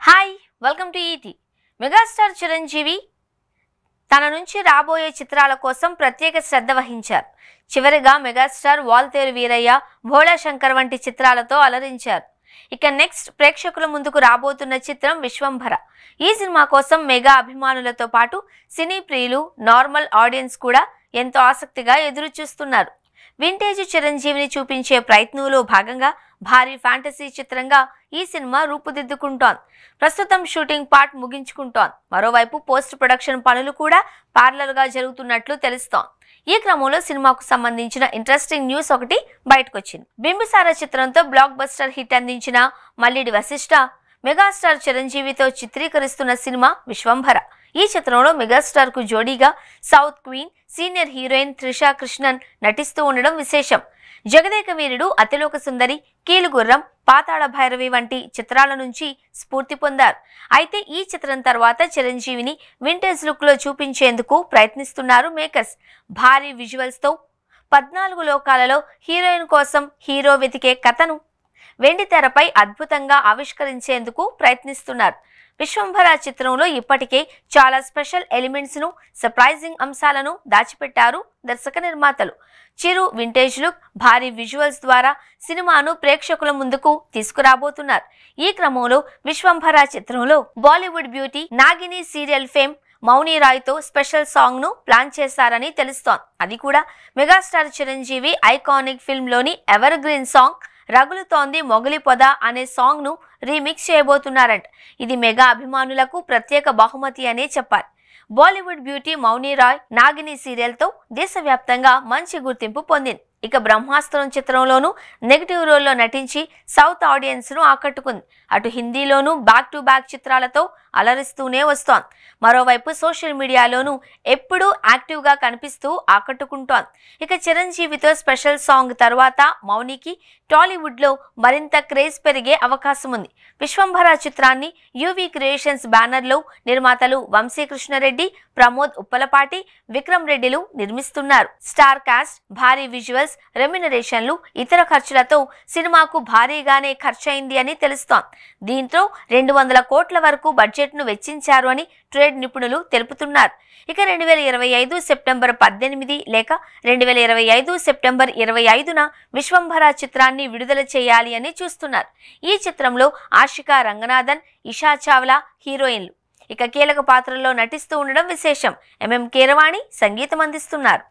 Hi welcome to ET. Megastar Chiranjeevi తన నుంచి రాబోయే చిత్రాల కోసం ప్రత్యేక శ్రద్ధ వహించారు. చివరిగా మెగాస్టార్ వాల్తేరు వీరయ్య, భోళా శంకర్ వంటి చిత్రాలతో అలరించారు. ఇక నెక్స్ట్ ప్రేక్షకుల ముందుకు రాబోతున్న చిత్రం విశ్వంభర. ఈ సినిమా కోసం మెగా అభిమానులతో పాటు సినీ ప్రియులు, నార్మల్ ఆడియన్స్ కూడా ఎంతో ఆసక్తిగా ఎదురు చూస్తున్నారు. వింటేజ్ చిరంజీవిని చూపించే ప్రయత్నంలో భాగంగా భారీ ఫ్యాంటసీ చిత్రంగా ఈ సినిమా రూపుదిద్దుకుంటోంది. ప్రస్తుతం షూటింగ్ పార్ట్ ముగించుకుంటోంది. మరోవైపు పోస్ట్ ప్రొడక్షన్ పనులు కూడా పార్లర్గా జరుగుతున్నట్లు తెలుస్తోంది. ఈ క్రమంలో సినిమాకు సంబంధించిన ఇంట్రెస్టింగ్ న్యూస్ ఒకటి బయటకొచ్చింది. బింబిసార చిత్రంతో బ్లాక్ బస్టర్ హిట్ అందించిన మల్లిడి వశిష్ఠ మెగాస్టార్ చిరంజీవితో చిత్రీకరిస్తున్న సినిమా విశ్వంభర. ఈ చిత్రంలో మెగాస్టార్ కు జోడీగా south queen, senior heroine Trisha Krishnan నటిస్తూ ఉండడం విశేషం. జగదేక వీరుడు, అతిలోక సుందరి, కీలుగుర్రం, పాతాళ భైరవి వంటి చిత్రాల నుంచి స్ఫూర్తి పొందారు. అయితే ఈ చిత్రం తర్వాత చిరంజీవిని వింటేజ్ లుక్ లో చూపించేందుకు ప్రయత్నిస్తున్నారు మేకర్స్. భారీ విజువల్స్ తో 14 లోకాలలో హీరోయిన్ కోసం హీరో వెతికే కథను వెండి తెరపై అద్భుతంగా ఆవిష్కరించేందుకు ప్రయత్నిస్తున్నారు. విశ్వంభర చిత్రంలో ఇప్పటికే చాలా స్పెషల్ ఎలిమెంట్స్ ను, సర్ప్రైజింగ్ అంశాలను దాచిపెట్టారు దర్శక నిర్మాతలు. చిరు వింటేజ్ లుక్, భారీ విజువల్స్ ద్వారా సినిమాను ప్రేక్షకుల ముందుకు తీసుకురాబోతున్నారు. ఈ క్రమంలో విశ్వంభర చిత్రంలో బాలీవుడ్ బ్యూటీ నాగిని సీరియల్ ఫేమ్ మౌని రాయ్తో స్పెషల్ సాంగ్ ను ప్లాన్ చేశారని తెలుస్తోంది. అది కూడా మెగాస్టార్ చిరంజీవి ఐకానిక్ ఫిల్మ్ లోని ఎవర్ గ్రీన్ సాంగ్ రగులుతోంది మొగలి పొద అనే సాంగ్ ను రీమిక్స్ చేయబోతున్నారంట. ఇది మెగా అభిమానులకు ప్రత్యేక బహుమతి అనే చెప్పాలి. బాలీవుడ్ బ్యూటీ మౌని రాయ్ నాగిని సీరియల్తో దేశవ్యాప్తంగా మంచి గుర్తింపు పొందింది. ఇక బ్రహ్మాస్త్రం చిత్రంలోనూ నెగిటివ్ రోల్లో నటించి సౌత్ ఆడియన్స్ ను ఆకట్టుకుంది. అటు హిందీలోనూ బ్యాక్ టు బ్యాక్ చిత్రాలతో అలరిస్తూనే వస్తోంది. మరోవైపు సోషల్ మీడియాలోనూ ఎప్పుడూ యాక్టివ్ గా కనిపిస్తూ ఆకట్టుకుంటోంది. ఇక చిరంజీవితో స్పెషల్ సాంగ్ తర్వాత మౌనికి టాలీవుడ్ లో మరింత క్రేజ్ పెరిగే అవకాశం ఉంది. విశ్వంభర చిత్రాన్ని యువి క్రియేషన్స్ బ్యానర్ లో నిర్మాతలు వంశీకృష్ణారెడ్డి, ప్రమోద్ ఉప్పలపాటి, విక్రమ్ రెడ్డిలు నిర్మిస్తున్నారు. స్టార్ కాస్ట్, భారీ విజువల్స్, రెమ్యునరేషన్లు, ఇతర ఖర్చులతో సినిమాకు భారీగానే ఖర్చయింది అని తెలుస్తోంది. దీంతో 200 కోట్ల వరకు బడ్జెట్ ను వెచ్చించారు అని ట్రేడ్ నిపుణులు తెలుపుతున్నారు. ఇక 2025 సెప్టెంబర్ 18 లేక 2025 సెప్టెంబర్ 25న విశ్వంభర చిత్రాన్ని విడుదల చేయాలి అని చూస్తున్నారు. ఈ చిత్రంలో ఆషికా రంగనాథన్, ఇషా చావ్లా హీరోయిన్లు. ఇక కీలక పాత్రల్లో నటిస్తూ ఉండడం విశేషం. ఎంఎం కీరవాణి సంగీతం అందిస్తున్నారు.